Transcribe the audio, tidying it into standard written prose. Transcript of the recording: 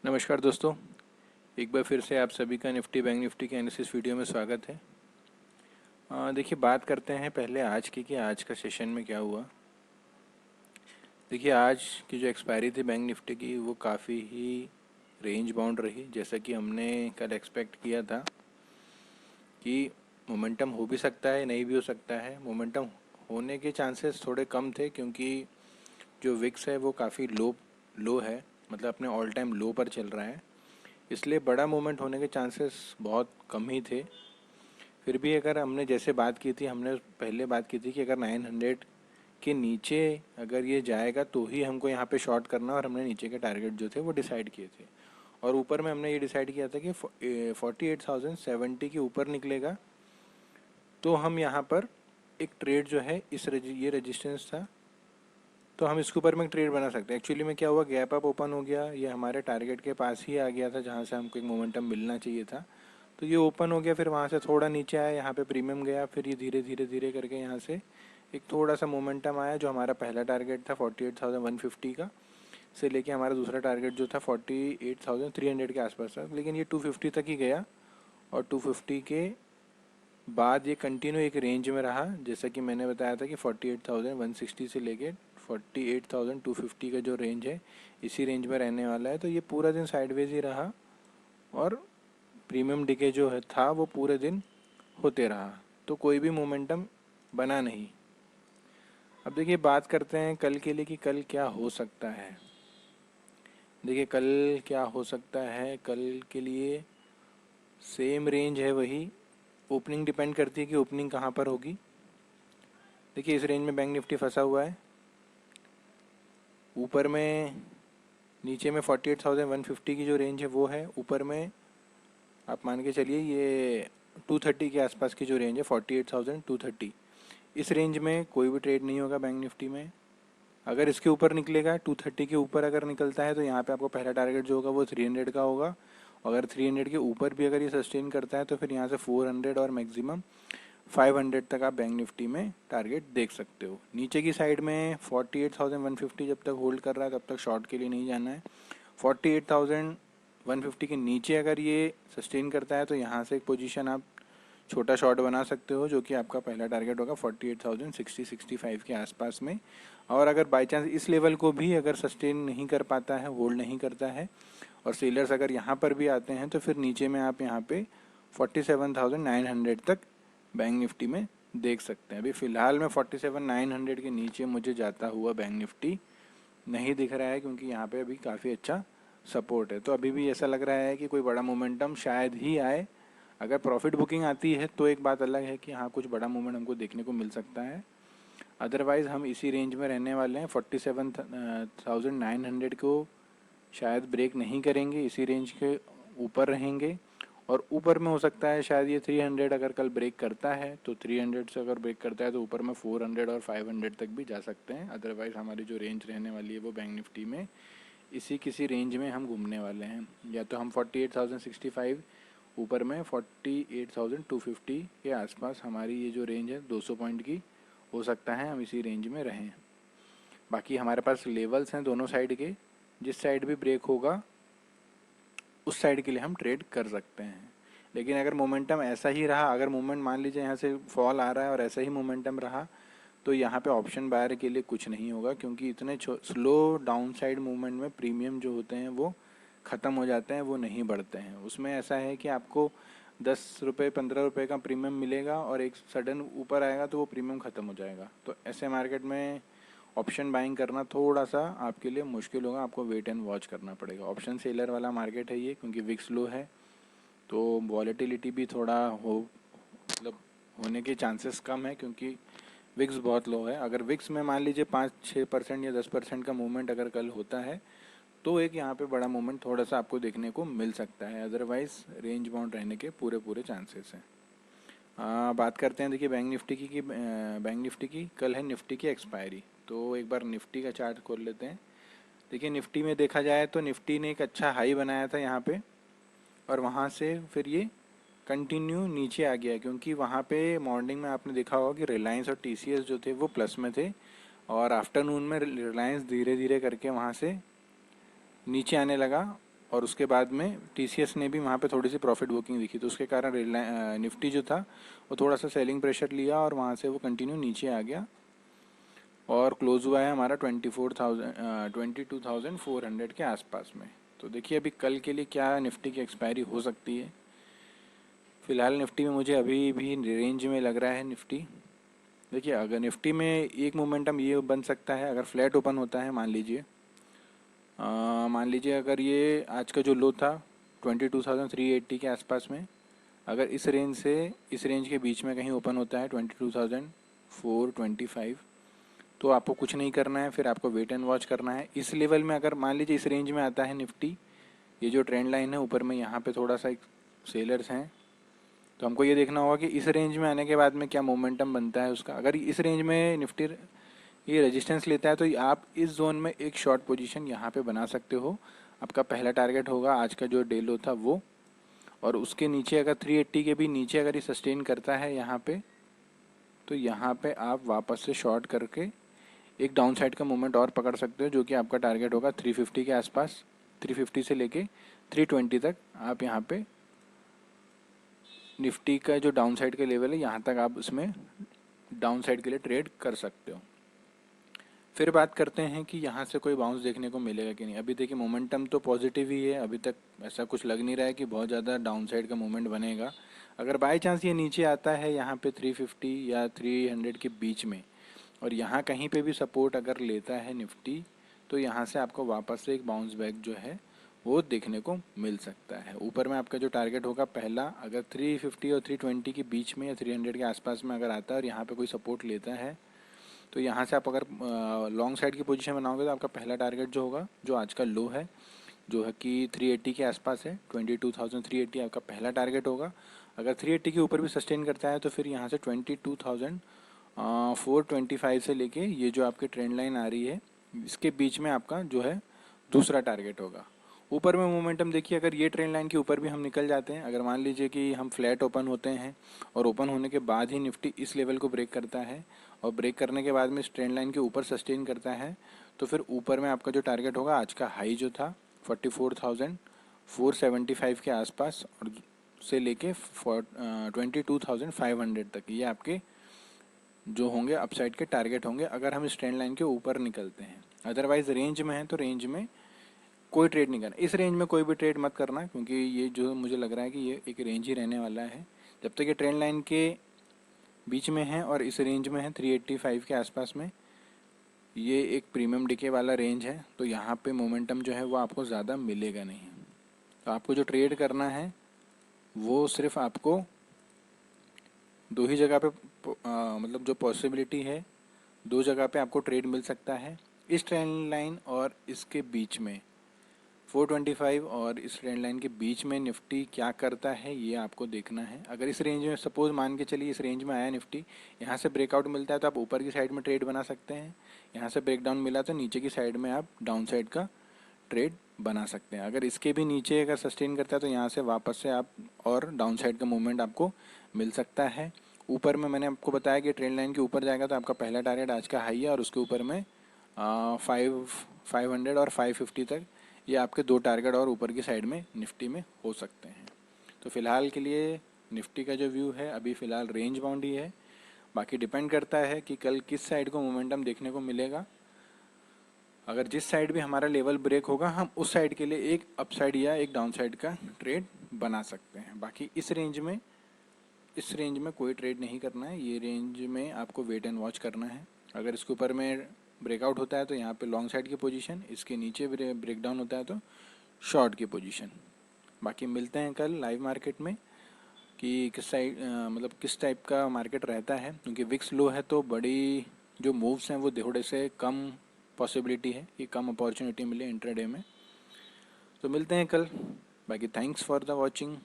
नमस्कार दोस्तों, एक बार फिर से आप सभी का निफ्टी बैंक निफ्टी के एनालिसिस वीडियो में स्वागत है। देखिए, बात करते हैं पहले आज की कि आज का सेशन में क्या हुआ। देखिए, आज की जो एक्सपायरी थी बैंक निफ्टी की वो काफ़ी ही रेंज बाउंड रही, जैसा कि हमने कल एक्सपेक्ट किया था कि मोमेंटम हो भी सकता है, नहीं भी हो सकता है। मोमेंटम होने के चांसेस थोड़े कम थे क्योंकि जो विक्स है वो काफ़ी लो है, मतलब अपने ऑल टाइम लो पर चल रहा है, इसलिए बड़ा मूवमेंट होने के चांसेस बहुत कम ही थे। फिर भी अगर हमने जैसे बात की थी, हमने पहले बात की थी कि अगर 900 के नीचे अगर ये जाएगा तो ही हमको यहाँ पे शॉर्ट करना, और हमने नीचे के टारगेट जो थे वो डिसाइड किए थे। और ऊपर में हमने ये डिसाइड किया था कि 48,070 के ऊपर निकलेगा तो हम यहाँ पर एक ट्रेड जो है ये रेजिस्टेंस था तो हम इसके ऊपर में एक ट्रेड बना सकते हैं। एक्चुअली में क्या हुआ, गैप अप ओपन हो गया, ये हमारे टारगेट के पास ही आ गया था जहाँ से हमको एक मोमेंटम मिलना चाहिए था। तो ये ओपन हो गया, फिर वहाँ से थोड़ा नीचे आया, यहाँ पे प्रीमियम गया, फिर ये धीरे धीरे धीरे करके यहाँ से एक थोड़ा सा मोमेंटम आया। जो हमारा पहला टारगेट था 48,150 का से लेके हमारा दूसरा टारगेट जो था 48,300 के आसपास था, लेकिन ये 250 तक ही गया। और 250 के बाद ये कंटिन्यू एक रेंज में रहा, जैसा कि मैंने बताया था कि 48,160 से लेके 48,250 का जो रेंज है इसी रेंज में रहने वाला है। तो ये पूरा दिन साइडवेज ही रहा और प्रीमियम डिके जो है था वो पूरे दिन होते रहा, तो कोई भी मोमेंटम बना नहीं। अब देखिए, बात करते हैं कल के लिए कि कल क्या हो सकता है। देखिए, कल क्या हो सकता है, कल के लिए सेम रेंज है वही। ओपनिंग डिपेंड करती है कि ओपनिंग कहाँ पर होगी। देखिए, इस रेंज में बैंक निफ्टी फंसा हुआ है। ऊपर में नीचे में 48,150 की जो रेंज है वो है। ऊपर में आप मान के चलिए ये 230 के आसपास की जो रेंज है 48,230, इस रेंज में कोई भी ट्रेड नहीं होगा बैंक निफ्टी में। अगर इसके ऊपर निकलेगा, 230 के ऊपर अगर निकलता है तो यहाँ पे आपको पहला टारगेट जो होगा वो 300 का होगा। अगर 300 के ऊपर भी अगर ये सस्टेन करता है तो फिर यहाँ से 400 और मैक्सिमम 500 तक आप बैंक निफ्टी में टारगेट देख सकते हो। नीचे की साइड में 48,150 जब तक होल्ड कर रहा है तब तक शॉर्ट के लिए नहीं जाना है। 48,150 के नीचे अगर ये सस्टेन करता है तो यहाँ से एक पोजीशन आप छोटा शॉर्ट बना सकते हो, जो कि आपका पहला टारगेट होगा 48,060-65 के आसपास में। और अगर बाई चांस इस लेवल को भी अगर सस्टेन नहीं कर पाता है, होल्ड नहीं करता है, और सेलर्स अगर यहाँ पर भी आते हैं तो फिर नीचे में आप यहाँ पे 47,900 तक बैंक निफ्टी में देख सकते हैं। अभी फ़िलहाल में 47,900 के नीचे मुझे जाता हुआ बैंक निफ्टी नहीं दिख रहा है, क्योंकि यहाँ पे अभी काफ़ी अच्छा सपोर्ट है। तो अभी भी ऐसा लग रहा है कि कोई बड़ा मोमेंटम शायद ही आए। अगर प्रॉफिट बुकिंग आती है तो एक बात अलग है कि हाँ, कुछ बड़ा मूवमेंट हमको देखने को मिल सकता है। अदरवाइज़ हम इसी रेंज में रहने वाले हैं। 47,900 को शायद ब्रेक नहीं करेंगे, इसी रेंज के ऊपर रहेंगे। और ऊपर में हो सकता है शायद ये 300 अगर कल ब्रेक करता है तो 300 से अगर ब्रेक करता है तो ऊपर में 400 और 500 तक भी जा सकते हैं। अदरवाइज़ हमारी जो रेंज रहने वाली है वो बैंक निफ्टी में इसी किसी रेंज में हम घूमने वाले हैं। या तो हम 48,065, ऊपर में 48,250 के आसपास हमारी ये जो रेंज है 200 पॉइंट की, हो सकता है हम इसी रेंज में रहें। बाकी हमारे पास लेवल्स हैं दोनों साइड के, जिस साइड भी ब्रेक होगा उस साइड के लिए हम ट्रेड कर सकते हैं। लेकिन अगर मोमेंटम ऐसा ही रहा, अगर मोमेंट मान लीजिए यहाँ से फॉल आ रहा है और ऐसा ही मोमेंटम रहा, तो यहाँ पे ऑप्शन बायर के लिए कुछ नहीं होगा, क्योंकि इतने स्लो डाउन साइड मूवमेंट में प्रीमियम जो होते हैं वो ख़त्म हो जाते हैं, वो नहीं बढ़ते हैं। उसमें ऐसा है कि आपको 10 रुपये 15 रुपये का प्रीमियम मिलेगा और एक सडन ऊपर आएगा तो वो प्रीमियम ख़त्म हो जाएगा। तो ऐसे मार्केट में ऑप्शन बाइंग करना थोड़ा सा आपके लिए मुश्किल होगा, आपको वेट एंड वॉच करना पड़ेगा। ऑप्शन सेलर वाला मार्केट है ये, क्योंकि विक्स लो है तो वॉलेटिलिटी भी थोड़ा मतलब होने के चांसेस कम है, क्योंकि विक्स बहुत लो है। अगर विक्स में मान लीजिए 5-6% या 10% का मूवमेंट अगर कल होता है तो एक यहाँ पे बड़ा मूवमेंट थोड़ा सा आपको देखने को मिल सकता है। अदरवाइज़ रेंज बाउंड रहने के पूरे चांसेस हैं। बात करते हैं देखिए बैंक निफ्टी की कि बैंक निफ्टी की कल है निफ्टी की एक्सपायरी। तो एक बार निफ्टी का चार्ट खोल लेते हैं। देखिए, निफ्टी में देखा जाए तो निफ्टी ने एक अच्छा हाई बनाया था यहाँ पे, और वहाँ से फिर ये कंटिन्यू नीचे आ गया, क्योंकि वहाँ पे मॉर्निंग में आपने देखा होगा कि रिलायंस और टीसीएस जो थे वो प्लस में थे, और आफ्टरनून में रिलायंस धीरे धीरे करके वहाँ से नीचे आने लगा और उसके बाद में टीसीएस ने भी वहाँ पे थोड़ी सी प्रॉफिट बुकिंग दिखी, तो उसके कारण निफ्टी जो था वो थोड़ा सा सेलिंग प्रेशर लिया और वहाँ से वो कंटिन्यू नीचे आ गया और क्लोज हुआ है हमारा 22,400 के आसपास में। तो देखिए अभी कल के लिए क्या निफ्टी की एक्सपायरी हो सकती है। फ़िलहाल निफ्टी में मुझे अभी भी रेंज में लग रहा है निफ्टी। देखिए अगर निफ्टी में एक मोमेंटम ये बन सकता है, अगर फ्लैट ओपन होता है मान लीजिए अगर ये आज का जो लो था 22,380 के आसपास में, अगर इस रेंज से इस रेंज के बीच में कहीं ओपन होता है 22,425, तो आपको कुछ नहीं करना है, फिर आपको वेट एंड वॉच करना है। इस लेवल में अगर मान लीजिए इस रेंज में आता है निफ्टी, ये जो ट्रेंड लाइन है ऊपर में यहाँ पे थोड़ा सा एक सेलर्स हैं, तो हमको ये देखना होगा कि इस रेंज में आने के बाद में क्या मोमेंटम बनता है उसका। अगर इस रेंज में निफ्टी ये रेजिस्टेंस लेता है तो आप इस जोन में एक शॉर्ट पोजीशन यहाँ पे बना सकते हो। आपका पहला टारगेट होगा आज का जो डे लो था वो, और उसके नीचे अगर 380 के भी नीचे अगर ये सस्टेन करता है यहाँ पे, तो यहाँ पे आप वापस से शॉर्ट करके एक डाउन साइड का मूवमेंट और पकड़ सकते हो, जो कि आपका टारगेट होगा 350 के आसपास। 350 से लेके 320 तक आप यहाँ पे निफ्टी का जो डाउन साइड का लेवल है यहाँ तक आप उसमें डाउन साइड के लिए ट्रेड कर सकते हो। फिर बात करते हैं कि यहाँ से कोई बाउंस देखने को मिलेगा कि नहीं। अभी देखिए मोमेंटम तो पॉजिटिव ही है, अभी तक ऐसा कुछ लग नहीं रहा है कि बहुत ज़्यादा डाउन साइड का मूवमेंट बनेगा। अगर बाई चांस ये नीचे आता है यहाँ पे 350 या 300 के बीच में, और यहाँ कहीं पे भी सपोर्ट अगर लेता है निफ्टी, तो यहाँ से आपको वापस से एक बाउंस बैक जो है वो देखने को मिल सकता है। ऊपर में आपका जो टारगेट होगा पहला, अगर 350 और 320 के बीच में या 300 के आसपास में अगर आता है और यहाँ पे कोई सपोर्ट लेता है, तो यहाँ से आप अगर लॉन्ग साइड की पोजीशन बनाओगे तो आपका पहला टारगेट जो होगा, जो आज का लो है जो है कि 380 के आसपास है, 22,380 आपका पहला टारगेट होगा। अगर 380 के ऊपर भी सस्टेन करता है तो फिर यहाँ से 22,425 से लेके ये जो आपकी ट्रेंड लाइन आ रही है इसके बीच में आपका जो है दूसरा टारगेट होगा। ऊपर में मोमेंटम देखिए, अगर ये ट्रेंड लाइन के ऊपर भी हम निकल जाते हैं, अगर मान लीजिए कि हम फ्लैट ओपन होते हैं और ओपन होने के बाद ही निफ्टी इस लेवल को ब्रेक करता है और ब्रेक करने के बाद में इस ट्रेंड लाइन के ऊपर सस्टेन करता है, तो फिर ऊपर में आपका जो टारगेट होगा आज का हाई जो था 44,475 के आसपास और से लेके 22,500 तक, ये आपके जो होंगे अपसाइड के टारगेट होंगे अगर हम इस ट्रेंड लाइन के ऊपर निकलते हैं। अदरवाइज रेंज में है तो रेंज में कोई ट्रेड नहीं करना, इस रेंज में कोई भी ट्रेड मत करना, क्योंकि ये जो मुझे लग रहा है कि ये एक रेंज ही रहने वाला है जब तक ये ट्रेंड लाइन के बीच में है और इस रेंज में है 385 के आसपास में। ये एक प्रीमियम डिके वाला रेंज है, तो यहाँ पे मोमेंटम जो है वो आपको ज़्यादा मिलेगा नहीं। तो आपको जो ट्रेड करना है वो सिर्फ आपको दो ही जगह पे मतलब जो पॉसिबिलिटी है, दो जगह पे आपको ट्रेड मिल सकता है, इस ट्रेंड लाइन और इसके बीच में 425 और इस ट्रेंड लाइन के बीच में निफ्टी क्या करता है ये आपको देखना है। अगर इस रेंज में सपोज मान के चलिए इस रेंज में आया निफ्टी, यहाँ से ब्रेकआउट मिलता है तो आप ऊपर की साइड में ट्रेड बना सकते हैं, यहाँ से ब्रेकडाउन मिला तो नीचे की साइड में आप डाउन साइड का ट्रेड बना सकते हैं। अगर इसके भी नीचे अगर सस्टेन करता है तो यहाँ से वापस से आप और डाउन साइड का मूवमेंट आपको मिल सकता है। ऊपर में मैंने आपको बताया कि ट्रेंड लाइन के ऊपर जाएगा तो आपका पहला टारगेट आज का हाई है और उसके ऊपर में 500 और 550 तक ये आपके दो टारगेट और ऊपर की साइड में निफ्टी में हो सकते हैं। तो फ़िलहाल के लिए निफ्टी का जो व्यू है अभी फ़िलहाल रेंज बाउंड ही है, बाकी डिपेंड करता है कि कल किस साइड को मोमेंटम देखने को मिलेगा। अगर जिस साइड भी हमारा लेवल ब्रेक होगा हम उस साइड के लिए एक अपसाइड या एक डाउन साइड का ट्रेड बना सकते हैं। बाकी इस रेंज में कोई ट्रेड नहीं करना है, ये रेंज में आपको वेट एंड वॉच करना है। अगर इसके ऊपर में ब्रेकआउट होता है तो यहाँ पे लॉन्ग साइड की पोजीशन, इसके नीचे ब्रेकडाउन होता है तो शॉर्ट की पोजीशन। बाकी मिलते हैं कल लाइव मार्केट में कि किस साइड मतलब किस टाइप का मार्केट रहता है, क्योंकि विक्स लो है तो बड़ी जो मूव्स हैं वो थोड़े से कम पॉसिबिलिटी है कि कम अपॉर्चुनिटी मिले इंट्राडे में। तो मिलते हैं कल, बाकी थैंक्स फॉर द वॉचिंग।